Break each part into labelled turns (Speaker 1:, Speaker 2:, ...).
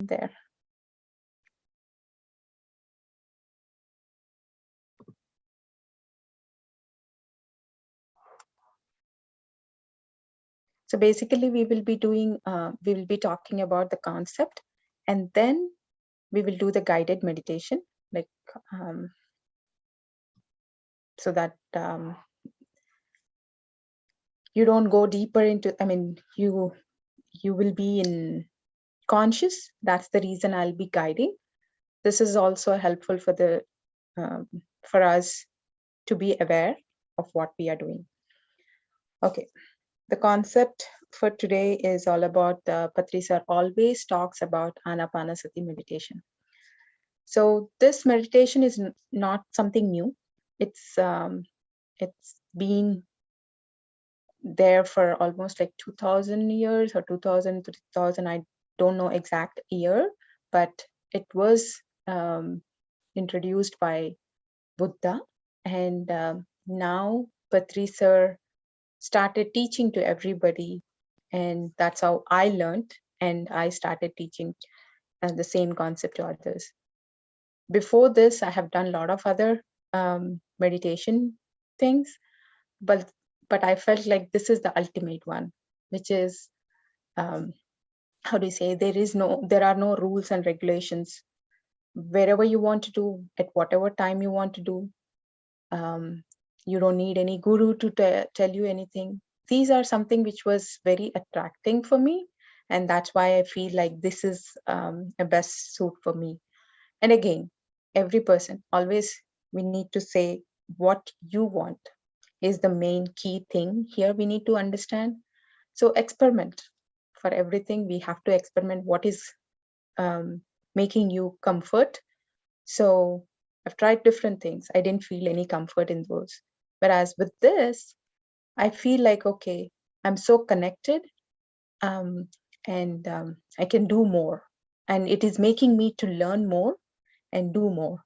Speaker 1: there. So basically we will be talking about the concept, and then we will do the guided meditation, like so that you don't go deeper into, you will be in conscious. That's the reason I'll be guiding. This is also helpful for us to be aware of what we are doing. Okay, the concept for today is all about, Patriji always talks about Anapanasati meditation. So this meditation is not something new. It's been there for almost like 2000 years or 2000 to 2000. I don't know exact year, but it was introduced by Buddha, and now Patriji started teaching to everybody, and that's how I learned, and I started teaching the same concept to others. Before this, I have done a lot of other meditation things, but I felt like this is the ultimate one, which is, how do you say, there are no rules and regulations. Wherever you want to do, at whatever time you want to do, you don't need any guru to tell you anything. These are something which was very attracting for me, and that's why I feel like this is a best suit for me. And again, every person, always we need to say what you want is the main key thing here we need to understand. So experiment. For everything, we have to experiment what is making you comfort. So I've tried different things. I didn't feel any comfort in those. Whereas with this, I feel like, okay, I'm so connected, and I can do more. And it is making me to learn more and do more.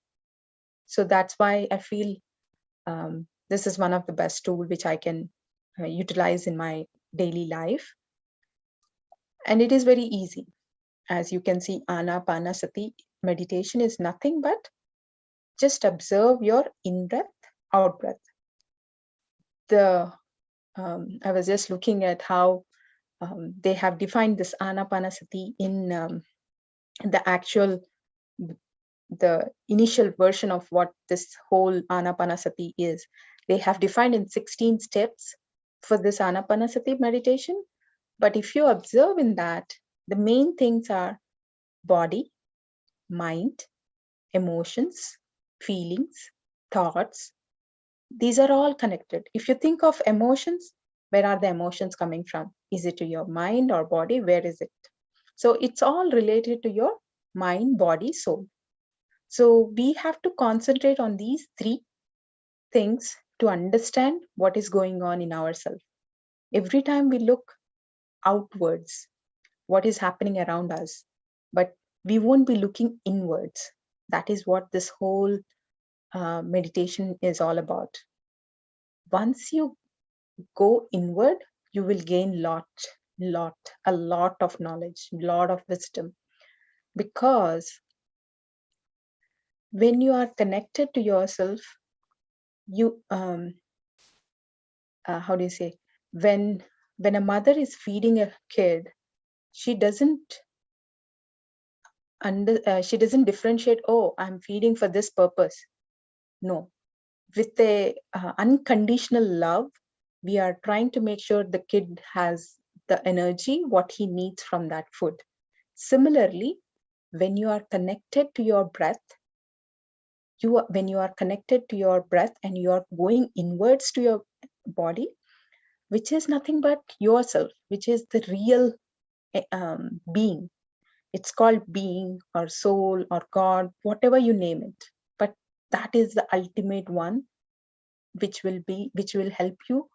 Speaker 1: So that's why I feel this is one of the best tools which I can utilize in my daily life. And it is very easy. As you can see, Anapanasati meditation is nothing but just observe your in-breath, out-breath. I was just looking at how they have defined this Anapanasati in the initial version of what this whole Anapanasati is. They have defined in 16 steps for this Anapanasati meditation. But if you observe in that, the main things are body, mind, emotions, feelings, thoughts. These are all connected. If you think of emotions, where are the emotions coming from? Is it to your mind or body? Where is it? So it's all related to your mind, body, soul. So we have to concentrate on these three things to understand what is going on in ourselves. Every time we look outwards, what is happening around us, but we won't be looking inwards. That is what this whole meditation is all about. Once you go inward, you will gain a lot of knowledge, a lot of wisdom. Because when you are connected to yourself, you how do you say, when a mother is feeding a kid, she doesn't differentiate, oh, I'm feeding for this purpose. No, with a unconditional love, we are trying to make sure the kid has the energy what he needs from that food. Similarly, when you are connected to your breath, when you are connected to your breath and you are going inwards to your body, which is nothing but yourself, which is the real being. It's called being or soul or God, whatever you name it. But that is the ultimate one, which will help you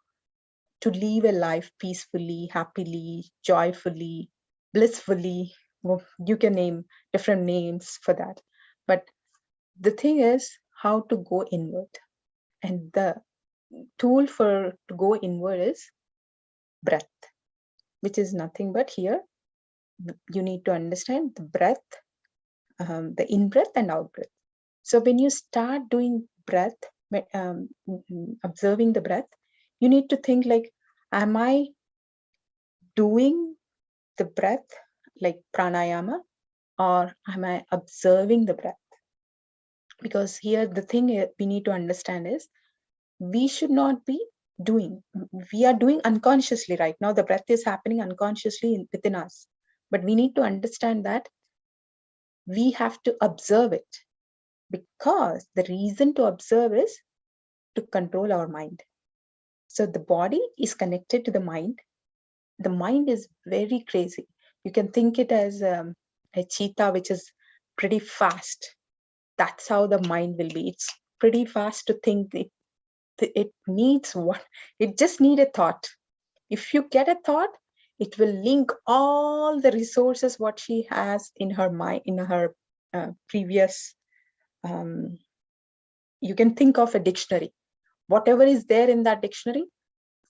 Speaker 1: to live a life peacefully, happily, joyfully, blissfully. Well, you can name different names for that. But the thing is how to go inward. And the tool to go inward is breath, which is nothing but here, you need to understand the breath, the in-breath and out-breath. So when you start doing breath, observing the breath, you need to think like, am I doing the breath like pranayama, or am I observing the breath? Because here the thing we need to understand is, we should not be doing. We are doing unconsciously right now. The breath is happening unconsciously within us. But we need to understand that we have to observe it, because the reason to observe is to control our mind. So the body is connected to the mind. The mind is very crazy. You can think it as a cheetah, which is pretty fast. That's how the mind will be. It's pretty fast to think. It needs what? It just need a thought. If you get a thought, it will link all the resources what she has in her mind, in her previous. You can think of a dictionary. Whatever is there in that dictionary,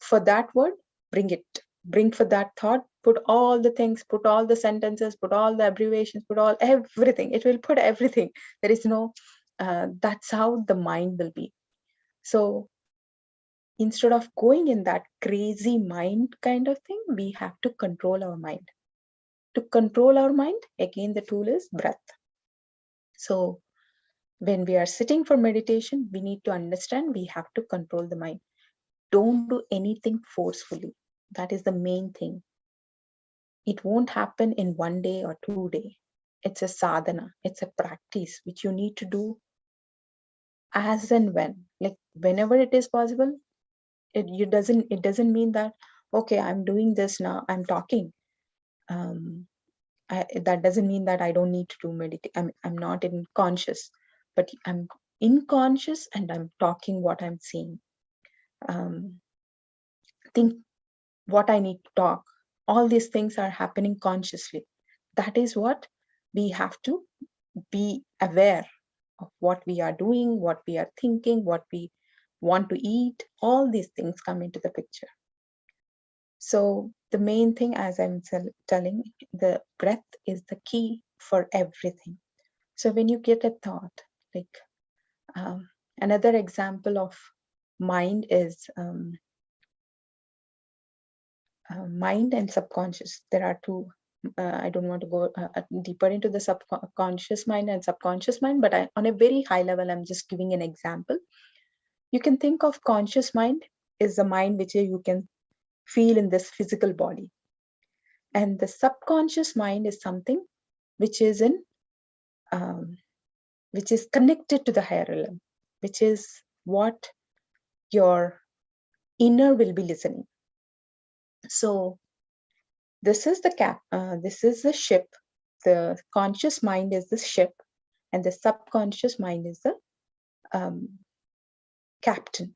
Speaker 1: for that word, bring it. Bring for that thought. Put all the things. Put all the sentences. Put all the abbreviations. Put all everything. It will put everything. There is no. That's how the mind will be. So instead of going in that crazy mind kind of thing, we have to control our mind. To control our mind, again, the tool is breath. So when we are sitting for meditation, we need to understand we have to control the mind. Don't do anything forcefully. That is the main thing. It won't happen in 1 day or 2 days. It's a sadhana. It's a practice which you need to do as and when, like whenever it is possible. It doesn't mean that, okay, I'm doing this now, I'm talking. That doesn't mean that I don't need to do meditation. I'm not in conscious, but I'm in conscious and I'm talking what I'm seeing. Think what I need to talk. All these things are happening consciously. That is what we have to be aware of, what we are doing, what we are thinking, what we want to eat. All these things come into the picture. So the main thing, as I'm telling, the breath is the key for everything. So when you get a thought, like another example of mind is mind and subconscious. There are two. I don't want to go deeper into the subconscious mind and subconscious mind, but on a very high level, I'm just giving an example. You can think of conscious mind is the mind which you can feel in this physical body. And the subconscious mind is something which is which is connected to the higher realm, which is what your inner will be listening. So this is this is the ship. The conscious mind is the ship, and the subconscious mind is the captain.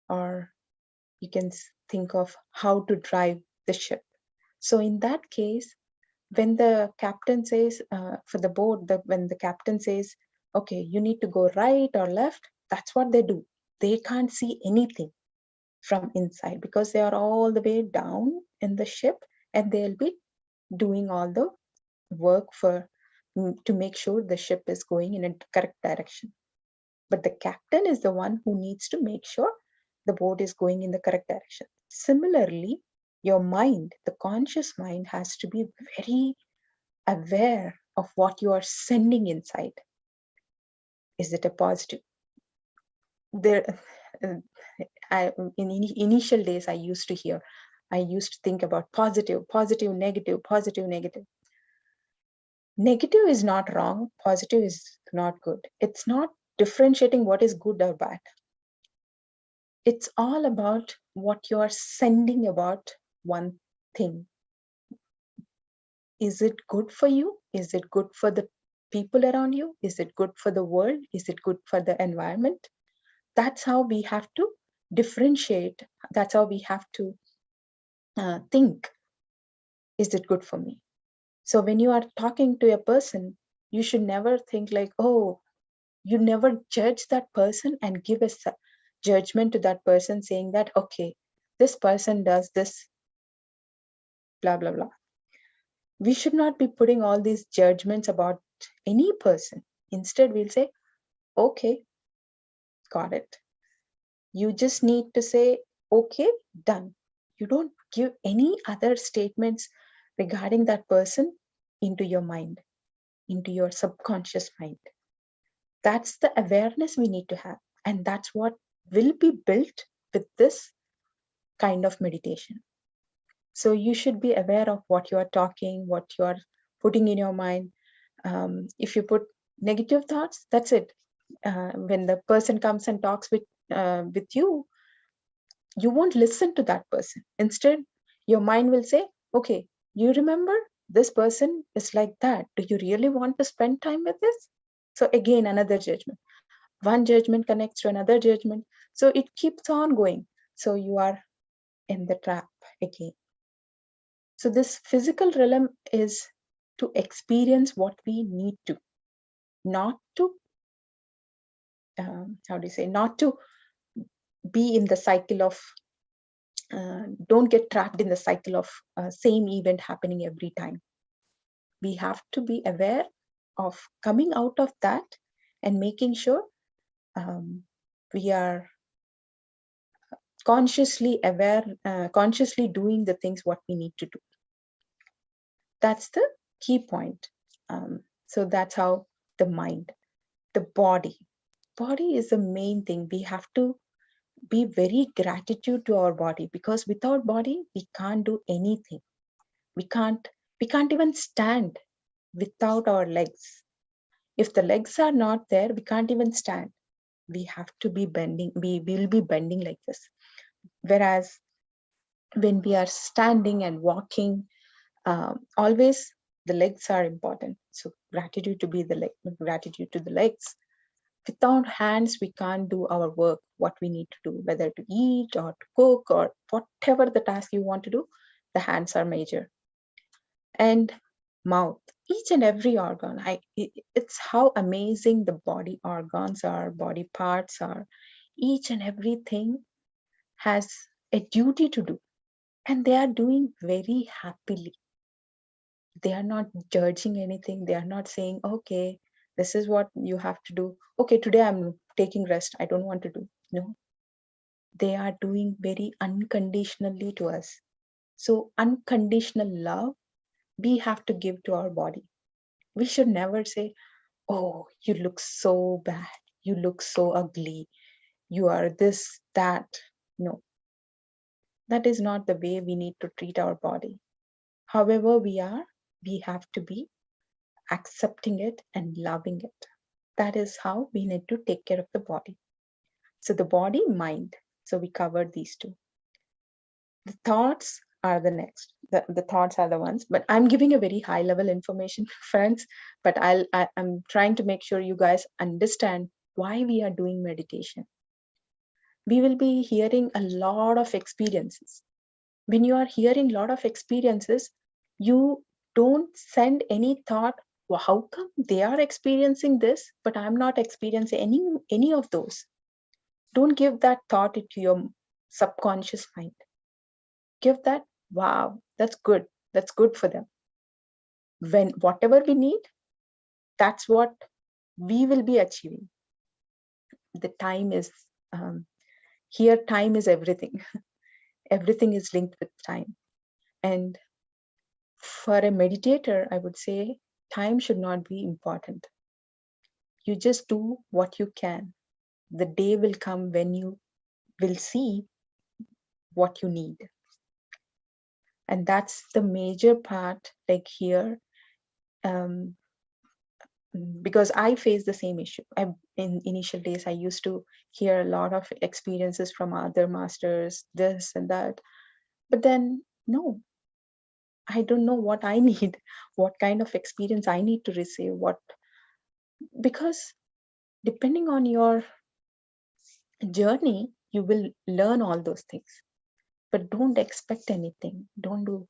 Speaker 1: Or you can think of how to drive the ship. So in that case, when the captain says for the boat, when the captain says, okay, you need to go right or left, that's what they do. They can't see anything from inside because they are all the way down in the ship, and they'll be doing all the work to make sure the ship is going in a correct direction. But the captain is the one who needs to make sure the boat is going in the correct direction. Similarly, your mind, the conscious mind, has to be very aware of what you are sending inside. Is it a positive? There, in initial days, I used to think about positive, negative, positive, negative. Negative is not wrong. Positive is not good. It's not differentiating what is good or bad. It's all about what you are sending about one thing. Is it good for you? Is it good for the people around you? Is it good for the world? Is it good for the environment? That's how we have to differentiate. That's how we have to think. Is it good for me? So when you are talking to a person, you should never think like, oh, you never judge that person and give a judgment to that person saying that, okay, this person does this, blah, blah, blah. We should not be putting all these judgments about any person. Instead, we'll say, okay, got it. You just need to say, okay, done. You don't give any other statements regarding that person into your mind, into your subconscious mind. That's the awareness we need to have. And that's what will be built with this kind of meditation. So you should be aware of what you are talking, what you are putting in your mind. If you put negative thoughts, that's it. When the person comes and talks with you, you won't listen to that person. Instead, your mind will say, okay, you remember this person is like that. Do you really want to spend time with this? So again, another judgment. One judgment connects to another judgment. So it keeps on going. So you are in the trap again. So this physical realm is to experience what we need to, not to, not to be in the cycle of, don't get trapped in the cycle of same event happening every time. We have to be aware of coming out of that and making sure we are consciously aware, consciously doing the things what we need to do. That's the key point. So that's how the mind, the body is the main thing. We have to be very gratitude to our body, because without body we can't do anything. We can't even stand without our legs. If the legs are not there, we can't even stand. We have to be bending. We will be bending like this. Whereas when we are standing and walking, always the legs are important. So gratitude to be the leg, gratitude to the legs. Without hands, we can't do our work, what we need to do, whether to eat or to cook or whatever the task you want to do, the hands are major. And mouth, each and every organ. It's how amazing the body organs are, body parts are. Each and everything has a duty to do, and they are doing very happily. They are not judging anything. They are not saying, okay, this is what you have to do. Okay, today I'm taking rest. I don't want to do. No, they are doing very unconditionally to us. So unconditional love we have to give to our body. We should never say, oh, you look so bad. You look so ugly. You are this, that. No, that is not the way we need to treat our body. However we are, we have to be accepting it and loving it. That is how we need to take care of the body. So the body, mind. So we covered these two. The thoughts are the next. The thoughts are the ones, but I'm giving a very high level information, friends. But I'm trying to make sure you guys understand why we are doing meditation. We will be hearing a lot of experiences. When you are hearing a lot of experiences, you don't send any thought, well, how come they are experiencing this, but I'm not experiencing any of those? Don't give that thought into your subconscious mind. Give that, wow, that's good. That's good for them. When whatever we need, that's what we will be achieving. The time is, here, time is everything. Everything is linked with time. And for a meditator, I would say time should not be important. You just do what you can. The day will come when you will see what you need. And that's the major part, like here, because I face the same issue. In initial days, I used to hear a lot of experiences from other masters, this and that. But then, no, I don't know what I need, what kind of experience I need to receive, because depending on your journey, you will learn all those things. But don't expect anything. Don't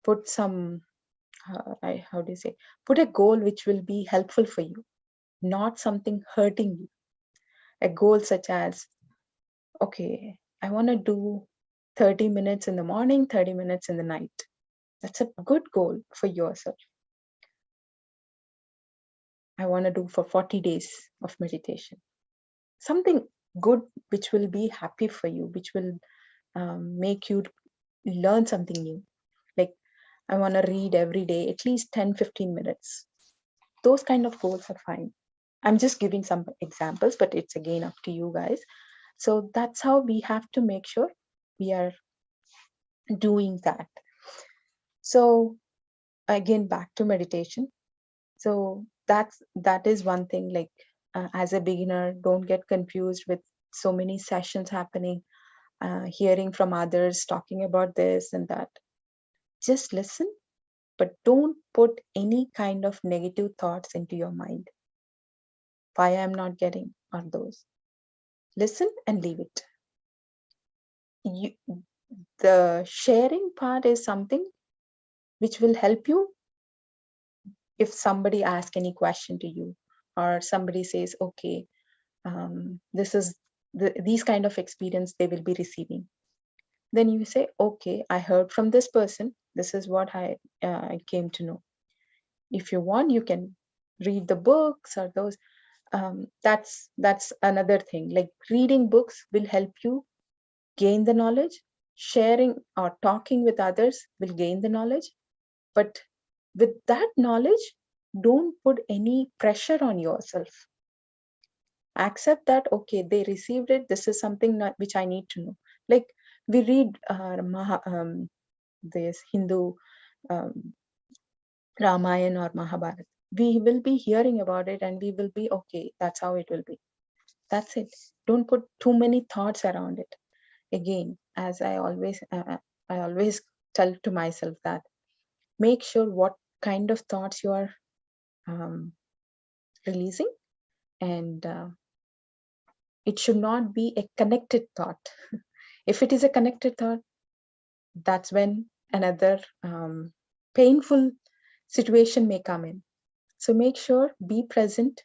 Speaker 1: put some, how do you say, put a goal which will be helpful for you, not something hurting you. A goal such as, okay, I want to do 30 minutes in the morning, 30 minutes in the night. That's a good goal for yourself. I want to do for 40 days of meditation. Something good which will be happy for you, which will make you learn something new. Like, I want to read every day at least 10-15 minutes. Those kind of goals are fine. I'm just giving some examples, but it's again up to you guys. So that's how we have to make sure we are doing that. So again, back to meditation. So that is one thing. Like, as a beginner, don't get confused with so many sessions happening, hearing from others talking about this and that. Just listen, but don't put any kind of negative thoughts into your mind. Why I'm not getting are those. Listen and leave it. The sharing part is something which will help you if somebody asks any question to you, or somebody says, okay, this is these kind of experience they will be receiving. Then you say, okay, I heard from this person. This is what I came to know. If you want, you can read the books or those. That's another thing. Like, reading books will help you gain the knowledge. Sharing or talking with others will gain the knowledge. But with that knowledge, don't put any pressure on yourself. Accept that, okay, they received it. This is something which I need to know. Like, we read this Hindu um, Ramayana or Mahabharata. We will be hearing about it and we will be, okay, that's how it will be. That's it. Don't put too many thoughts around it. Again, as I always tell to myself that make sure what kind of thoughts you are releasing, and it should not be a connected thought. If it is a connected thought, that's when another painful situation may come in. So make sure, be present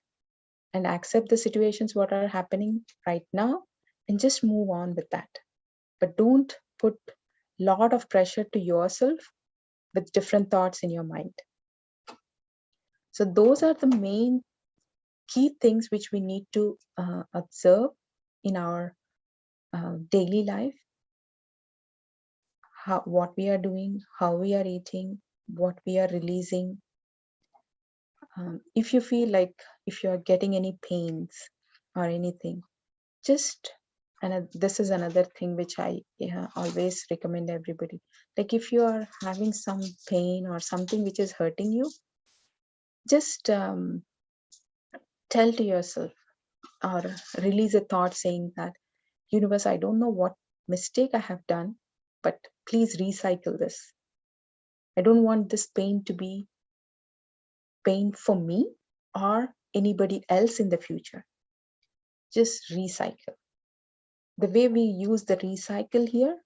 Speaker 1: and accept the situations what are happening right now and just move on with that. But don't put lot of pressure to yourself with different thoughts in your mind. So those are the main key things which we need to observe in our daily life. What we are doing, how we are eating, what we are releasing. If you feel like if you are getting any pains or anything, just, and this is another thing which I always recommend everybody. Like, if you are having some pain or something which is hurting you, just tell to yourself or release a thought saying that, universe, I don't know what mistake I have done, but please recycle this. I don't want this pain to be pain for me or anybody else in the future. Just recycle. The way we use the recycle here,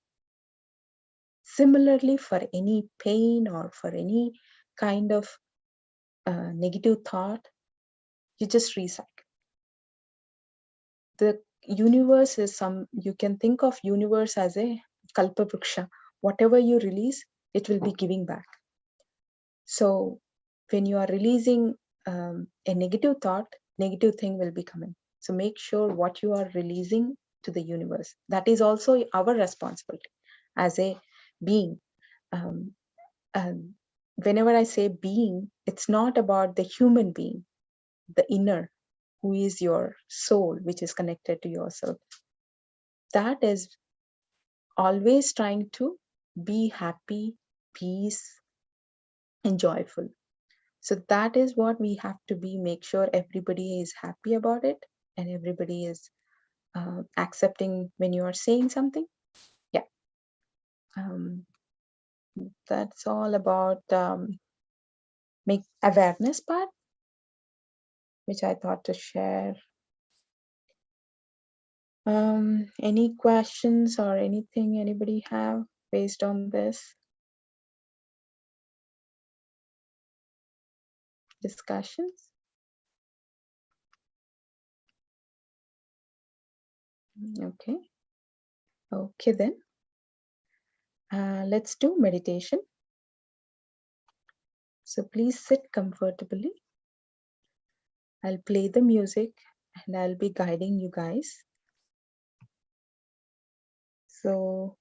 Speaker 1: similarly for any pain or for any kind of negative thought, you just recycle. The universe is you can think of universe as a kalpavruksha. Whatever you release, it will be giving back. So when you are releasing a negative thought, negative thing will be coming. So make sure what you are releasing to the universe. That is also our responsibility as a being. Whenever I say being, it's not about the human being, the inner, who is your soul, which is connected to yourself. That is always trying to be happy, peace, and joyful. So that is what we have to be, make sure everybody is happy about it and everybody is accepting when you are saying something. Yeah. That's all about make awareness part, which I thought to share. Any questions or anything anybody have based on this discussions? Okay. Okay then. Let's do meditation. So please sit comfortably. I'll play the music and I'll be guiding you guys. So,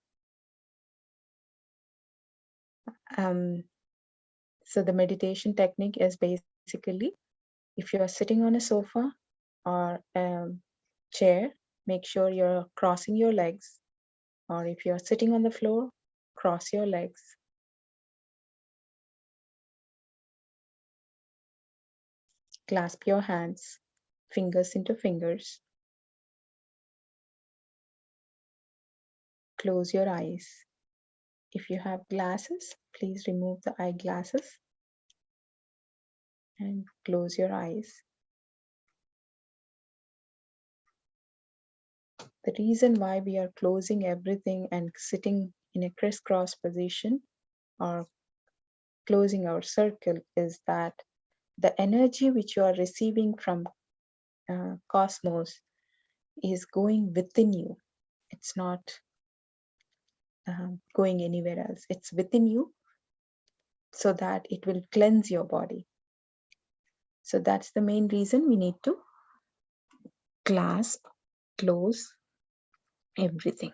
Speaker 1: the meditation technique is basically, if you are sitting on a sofa or chair, make sure you're crossing your legs. Or if you're sitting on the floor, cross your legs. Clasp your hands, fingers into fingers. Close your eyes. If you have glasses, please remove the eyeglasses and close your eyes. The reason why we are closing everything and sitting in a crisscross position or closing our circle is that the energy which you are receiving from cosmos is going within you. It's not going anywhere else. It's within you so that it will cleanse your body. So that's the main reason we need to clasp, close everything.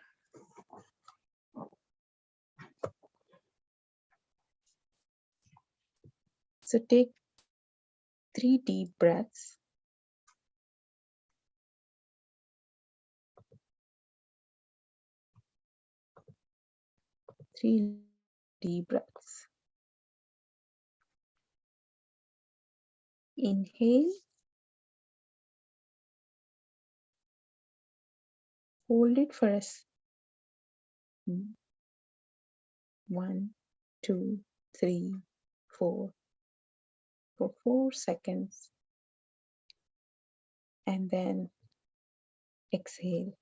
Speaker 1: So take 3 deep breaths. Three deep breaths. Inhale. Hold it for us. 1, 2, 3, 4. For 4 seconds. And then exhale.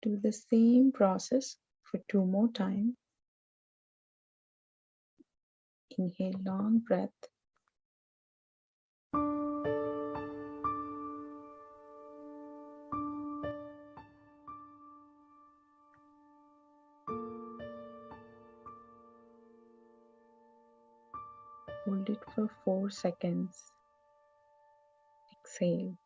Speaker 1: Do the same process for 2 more times. Inhale, long breath. Hold it for 4 seconds. Exhale.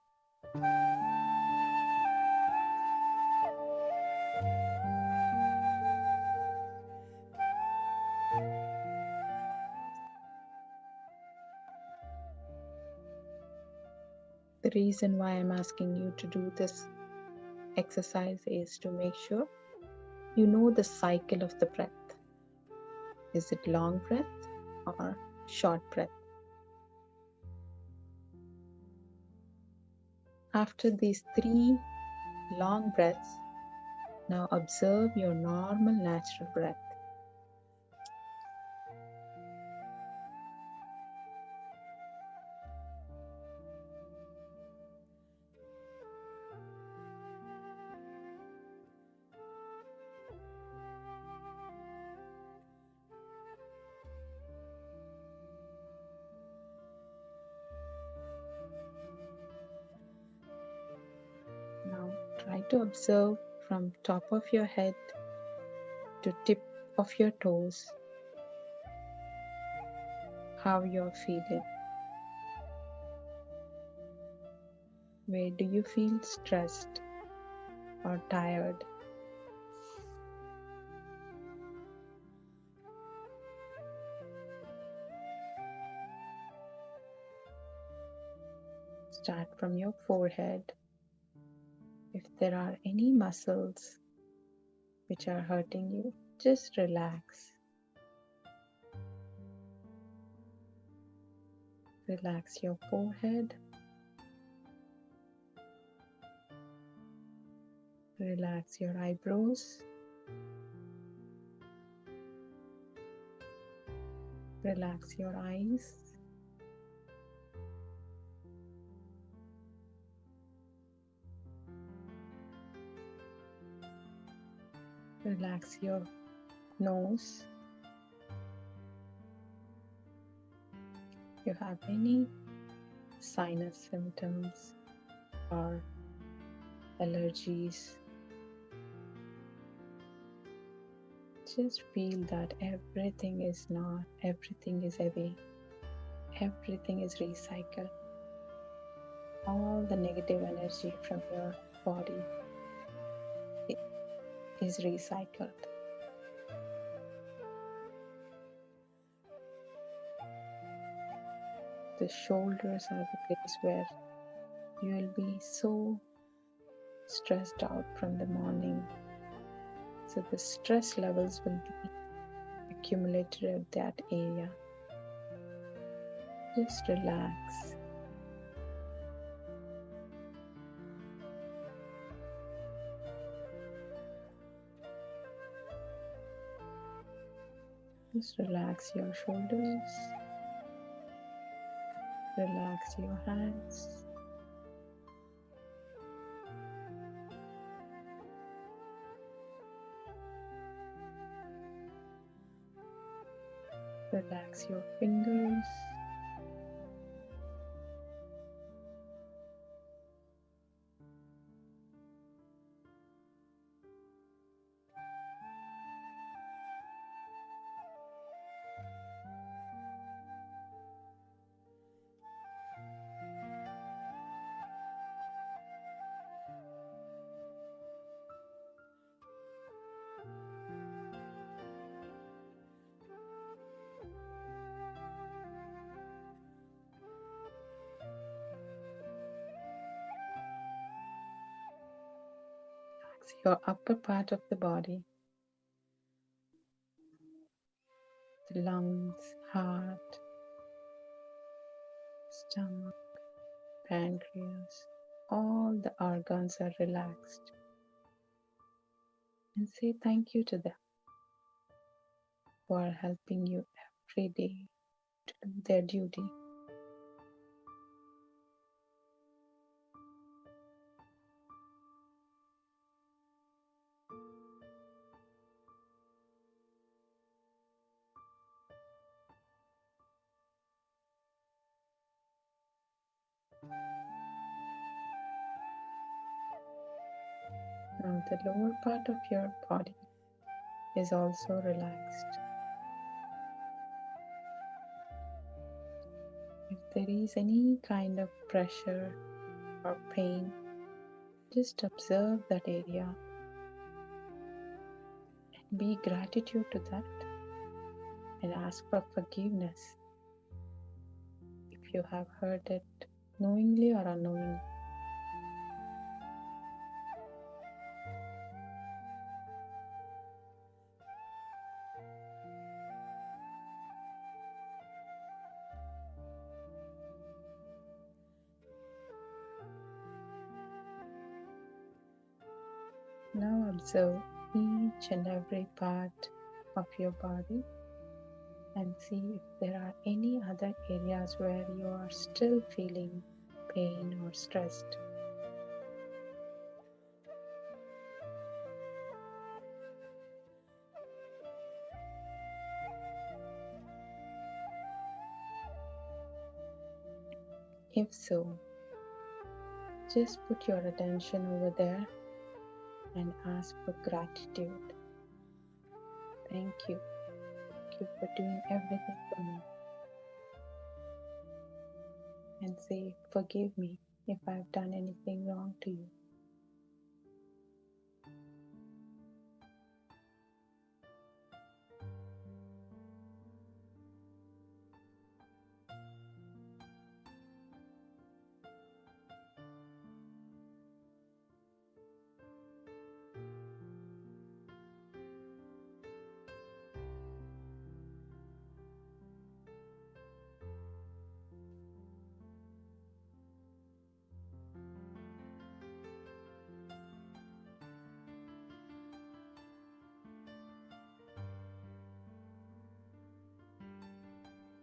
Speaker 1: The reason why I'm asking you to do this exercise is to make sure you know the cycle of the breath. Is it long breath or short breath? After these 3 long breaths, now observe your normal natural breath. Now try to observe from top of your head to tip of your toes how you're feeling. Where do you feel stressed or tired? Start from your forehead. If there are any muscles which are hurting you, just relax. Relax your forehead. Relax your eyebrows. Relax your eyes. Relax your nose. you have any sinus symptoms or allergies, just feel that everything is away, everything is recycled. All the negative energy from your body is recycled. The shoulders are the place where you will be so stressed out from the morning. So the stress levels will be accumulated at that area. Just relax. Just relax your shoulders. Relax your hands. Relax your fingers. Relax your upper part of the body, the lungs, heart, stomach, pancreas. All the organs are relaxed. And say thank you to them for helping you every day to do their duty. Now the lower part of your body is also relaxed. If there is any kind of pressure or pain, just observe that area and be gratitude to that and ask for forgiveness if you have hurt it knowingly or unknowingly. Now observe each and every part of your body and see if there are any other areas where you are still feeling pain or stressed. If so, just put your attention over there and ask for gratitude. Thank you. Thank you for doing everything for me. And say, forgive me if I've done anything wrong to you.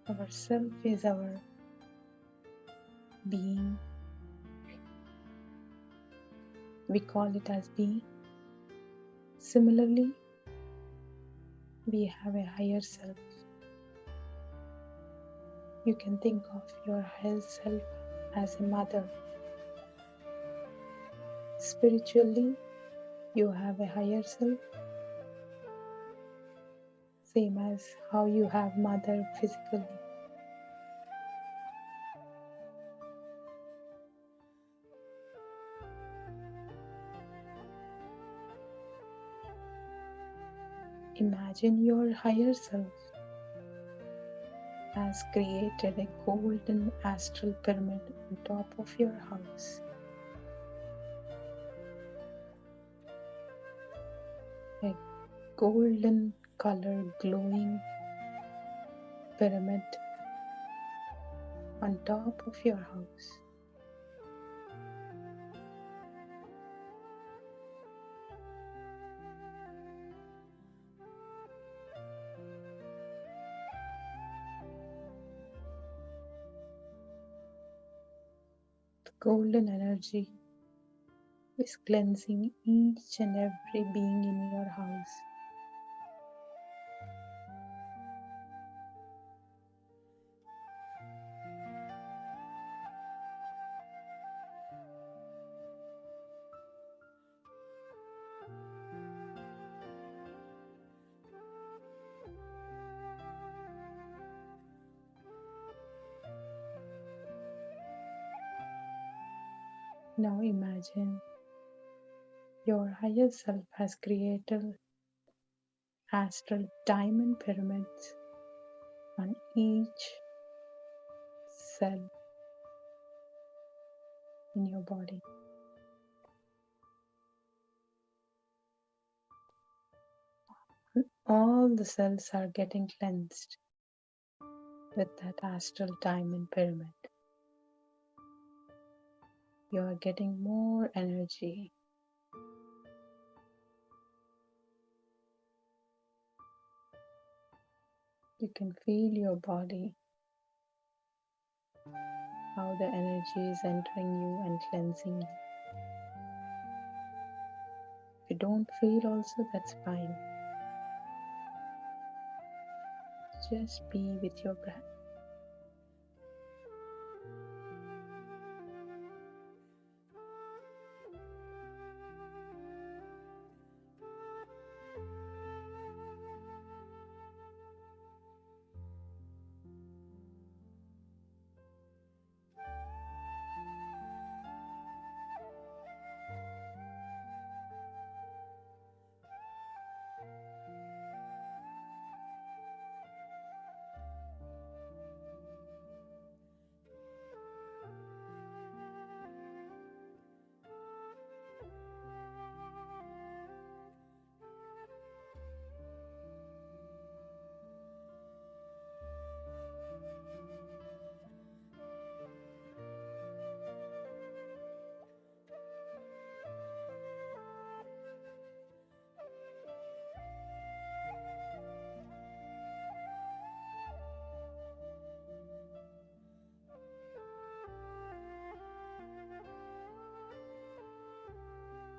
Speaker 1: Our self is our being. We call it as being. Similarly, we have a higher self. You can think of your higher self as a mother. Spiritually, you have a higher self, same as how you have mother physically. Imagine your higher self has created a golden astral pyramid on top of your house. A golden color glowing pyramid on top of your house. The golden energy is cleansing each and every being in your house. Now imagine your higher self has created astral diamond pyramids on each cell in your body. All the cells are getting cleansed with that astral diamond pyramid. You are getting more energy. You can feel your body, how the energy is entering you and cleansing you. If you don't feel also, that's fine. Just be with your breath.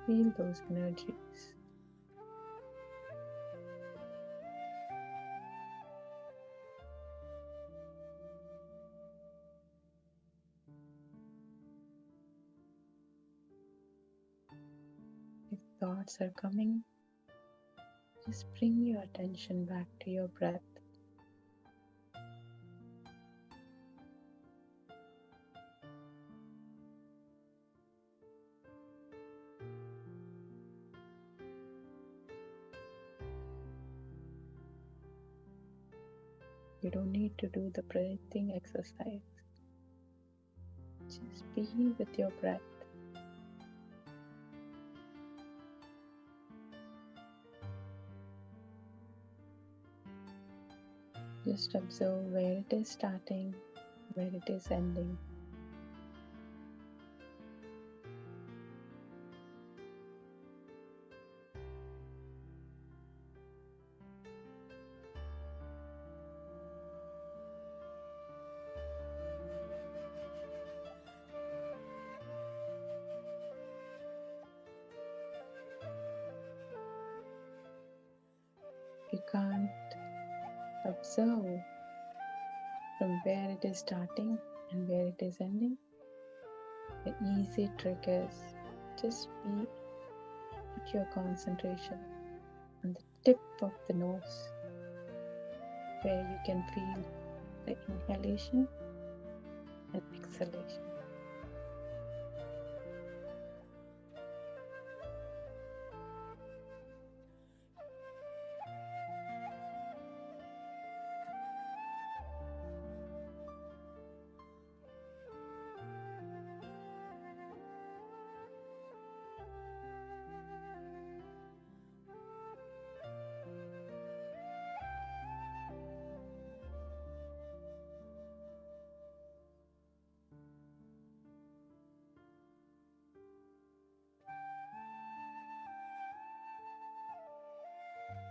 Speaker 1: Feel those energies. If thoughts are coming, just bring your attention back to your breath. You don't need to do the breathing exercise. Just be with your breath. Just observe where it is starting, where it is ending. You can't observe from where it is starting and where it is ending. The easy trick is just put your concentration on the tip of the nose, where you can feel the inhalation and exhalation.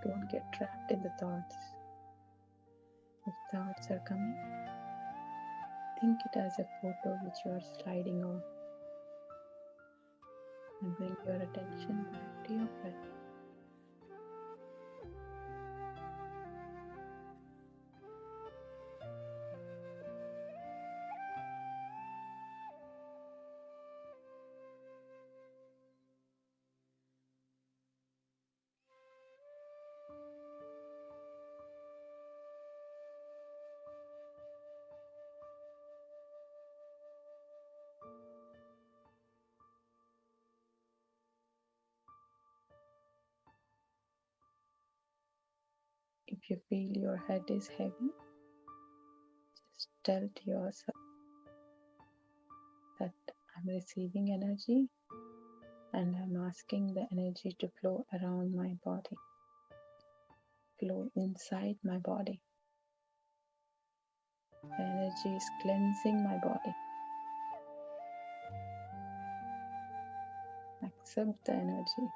Speaker 1: Don't get trapped in the thoughts. If thoughts are coming, think it as a photo which you are sliding on, and bring your attention back to your breath. If you feel your head is heavy, just tell to yourself that I'm receiving energy and I'm asking the energy to flow around my body, flow inside my body. The energy is cleansing my body. Accept the energy.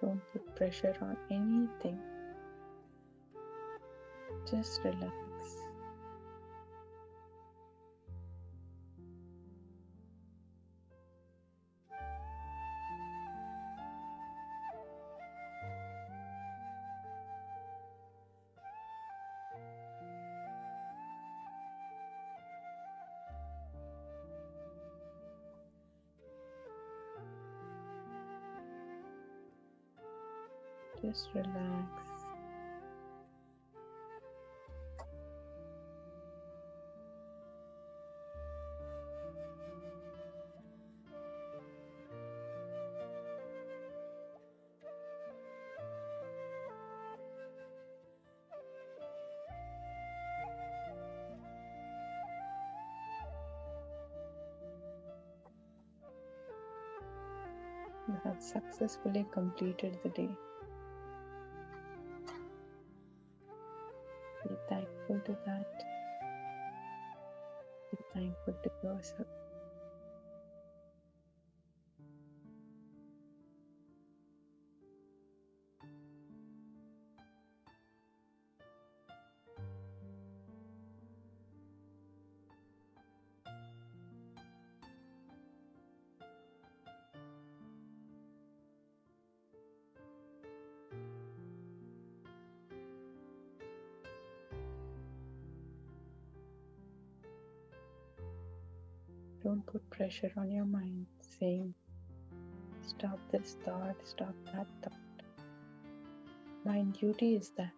Speaker 1: Don't put pressure on anything. Just relax. Just relax. You have successfully completed the day. Be thankful to that. Be thankful to yourself. Don't put pressure on your mind saying, stop this thought, stop that thought. Mind duty is that.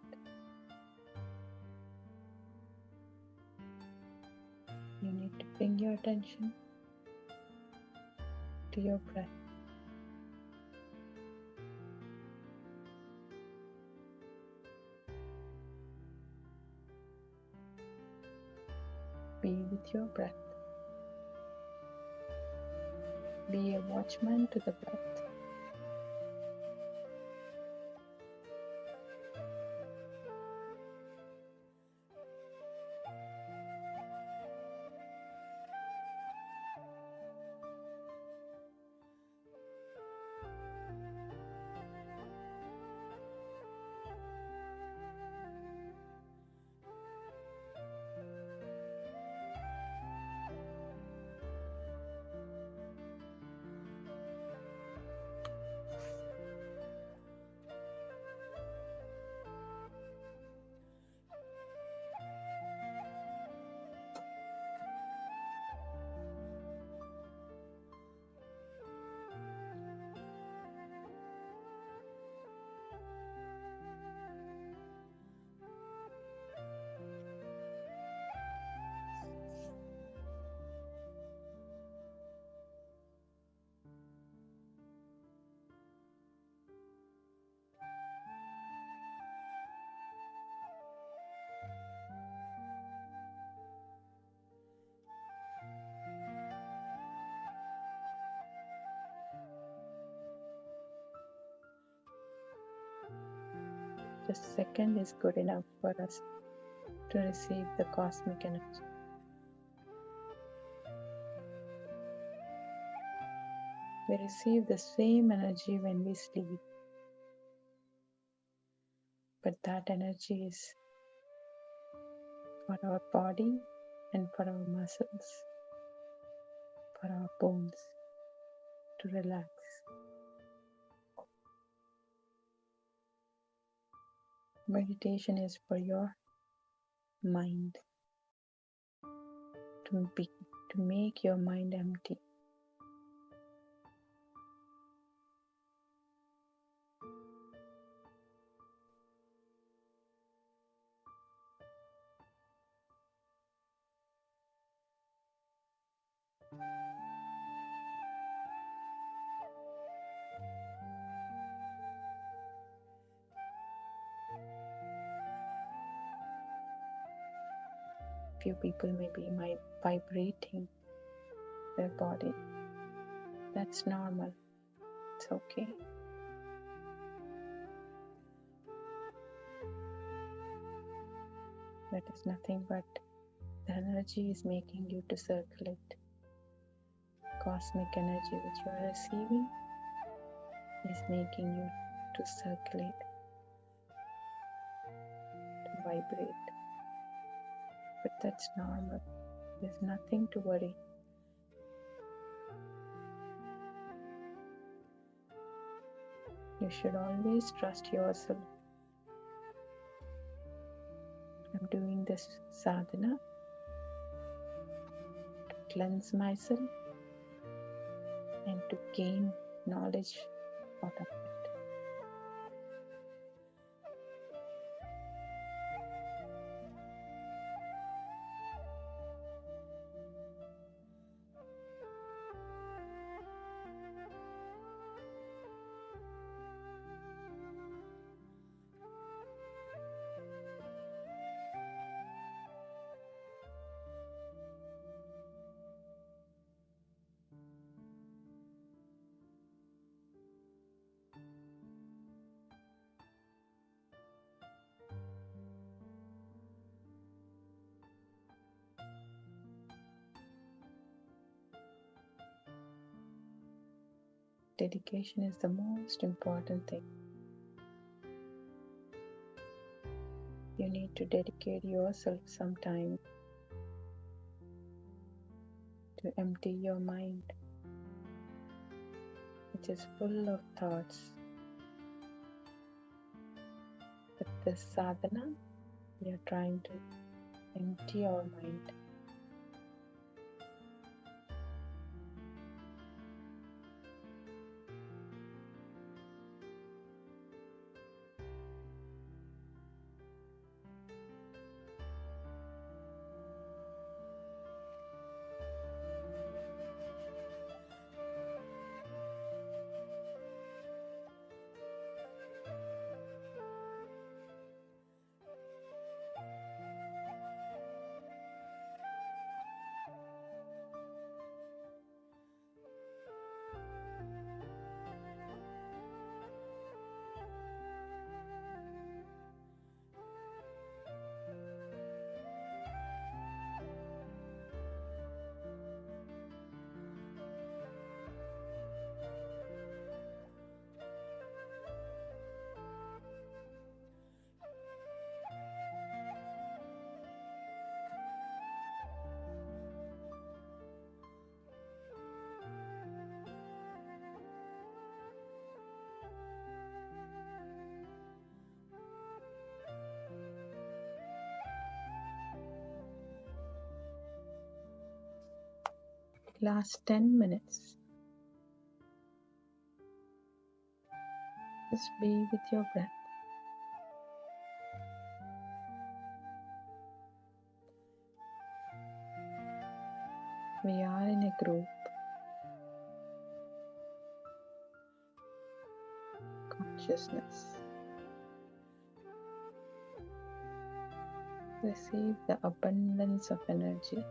Speaker 1: You need to bring your attention to your breath. Be with your breath. Be a watchman to the breath. Just a second is good enough for us to receive the cosmic energy. We receive the same energy when we sleep, but that energy is for our body and for our muscles, for our bones to relax. Meditation is for your mind, to make your mind empty. Few people may be vibrating their body. That's normal. It's okay. That is nothing but the energy is making you to circulate. Cosmic energy which you are receiving is making you to circulate, to vibrate. But that's normal. There's nothing to worry. You should always trust yourself. I'm doing this sadhana to cleanse myself and to gain knowledge out of it. Dedication is the most important thing. You need to dedicate yourself some time to empty your mind, which is full of thoughts. With this sadhana, we are trying to empty our mind. Last 10 minutes. Just be with your breath. We are in a group. Consciousness. Receive the abundance of energy.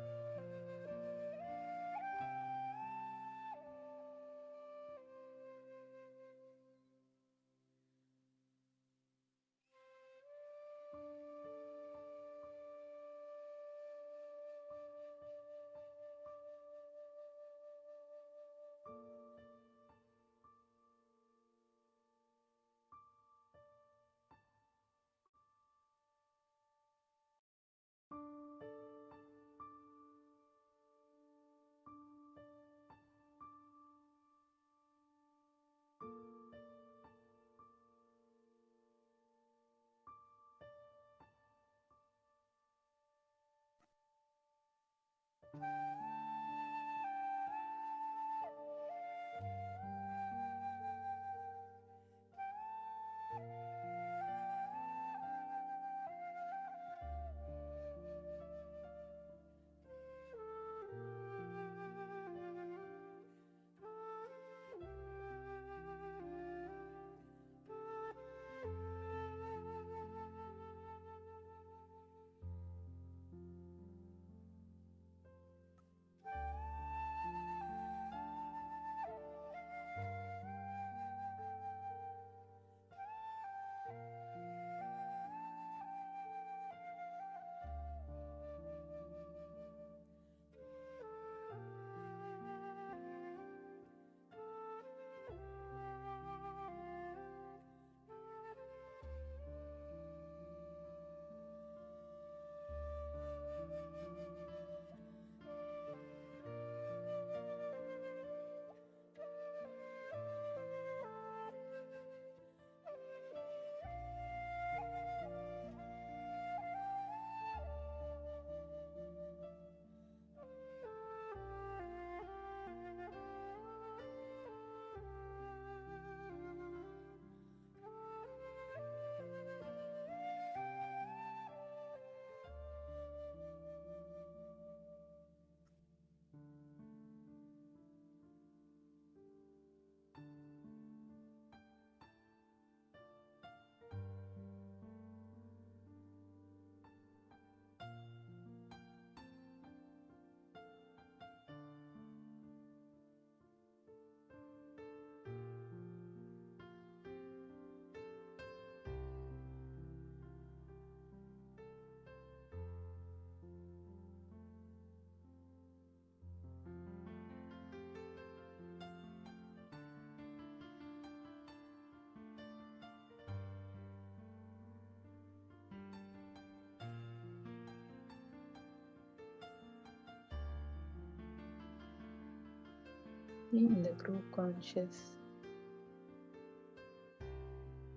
Speaker 1: Be in the group conscious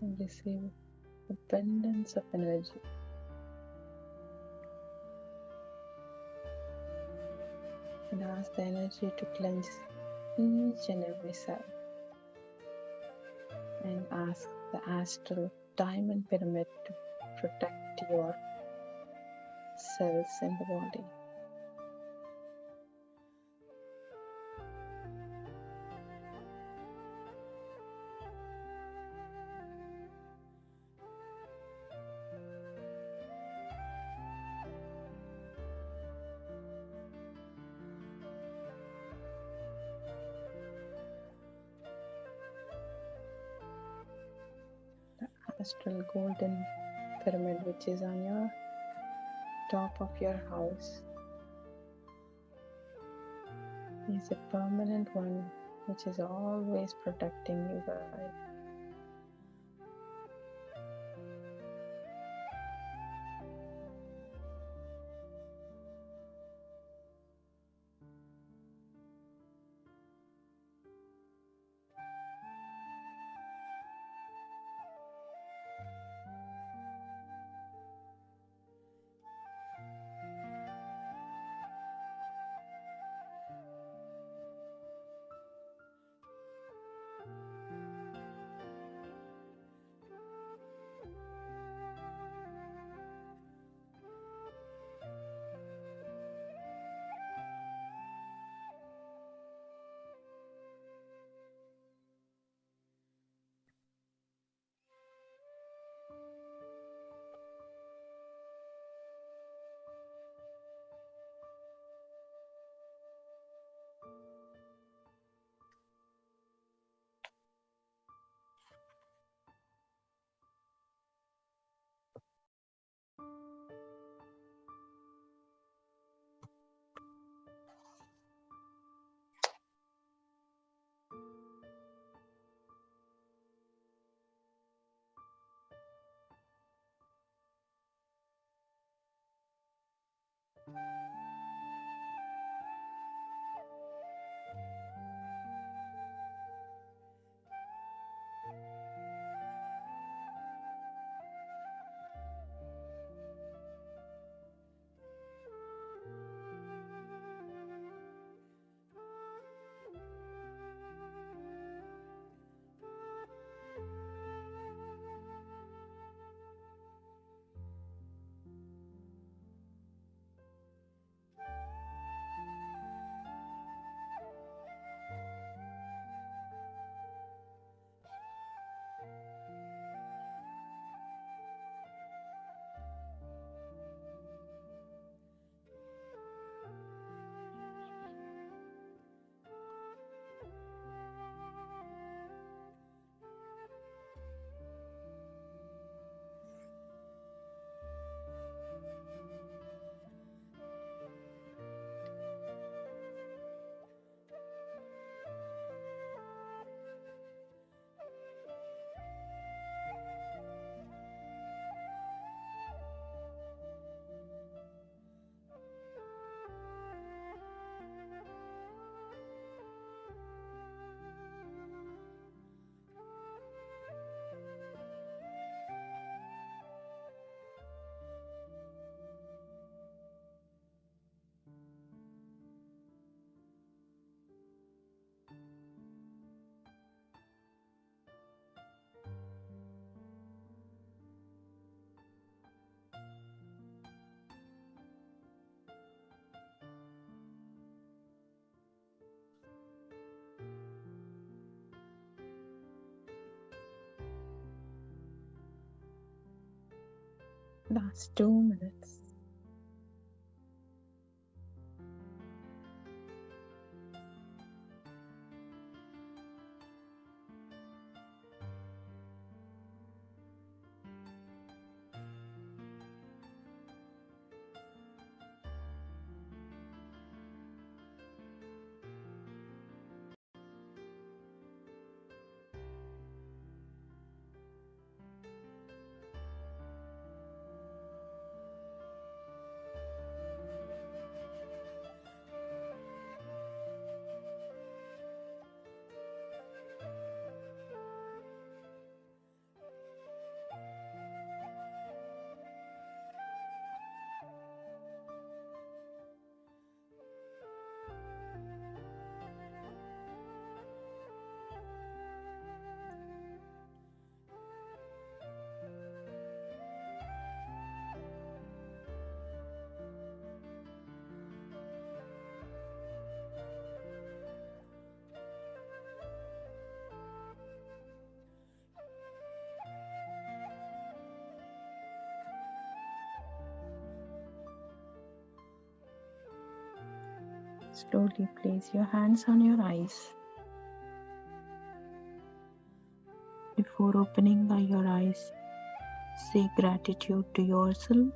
Speaker 1: and receive abundance of energy. And ask the energy to cleanse each and every cell. And ask the astral diamond pyramid to protect your cells in the body. The astral golden pyramid, which is on your top of your house, is a permanent one which is always protecting you guys. Last 2 minutes. Slowly place your hands on your eyes. Before opening your eyes, say gratitude to yourself,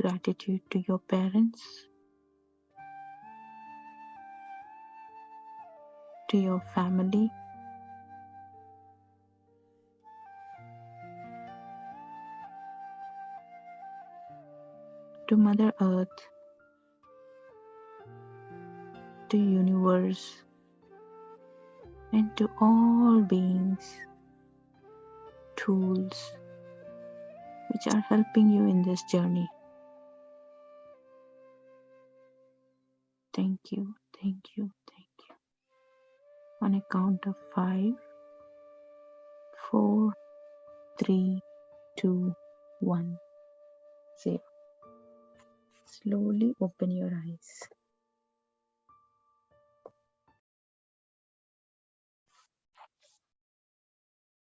Speaker 1: gratitude to your parents, to your family, to Mother Earth, to universe, and to all beings, tools which are helping you in this journey. Thank you, thank you, thank you. On a count of 5, 4, 3, 2, 1, 0. Slowly open your eyes.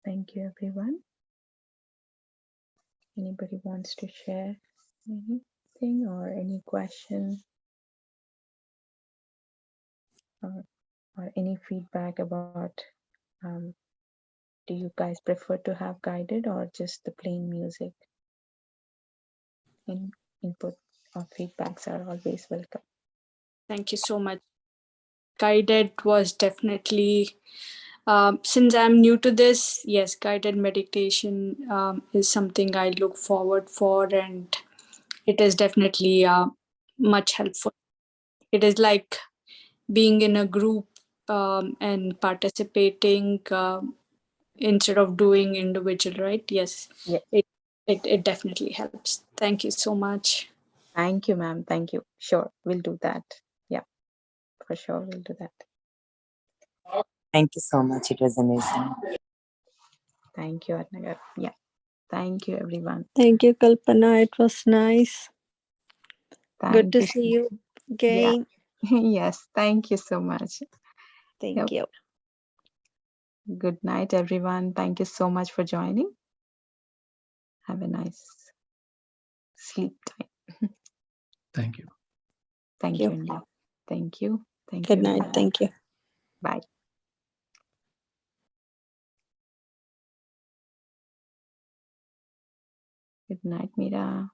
Speaker 1: Thank you, everyone. Anybody wants to share anything or any question or any feedback about do you guys prefer to have guided or just the plain music? Input or feedbacks are always welcome.
Speaker 2: Thank you so much. Guided was definitely, since I'm new to this, yes, guided meditation is something I look forward for, and it is definitely much helpful. It is like being in a group and participating instead of doing individual, right? Yes,
Speaker 1: Yeah.
Speaker 2: it definitely helps. Thank you so much.
Speaker 1: Thank you, ma'am. Thank you. Sure, we'll do that. Yeah, for sure, we'll do that.
Speaker 3: Thank you so much. It was amazing.
Speaker 1: Thank you, Atnagar. Yeah, thank you, everyone.
Speaker 4: Thank you, Kalpana. It was nice. Good
Speaker 1: Thank
Speaker 4: to
Speaker 1: you.
Speaker 4: see you again.
Speaker 1: Yeah. Yes, thank you so much.
Speaker 4: Thank you.
Speaker 1: Good night, everyone. Thank you so much for joining. Have a nice sleep time.
Speaker 5: Thank you.
Speaker 1: Thank you, India. Thank you. Thank
Speaker 4: Good
Speaker 1: you.
Speaker 4: night. Thank you.
Speaker 1: Bye. Good night, Mira.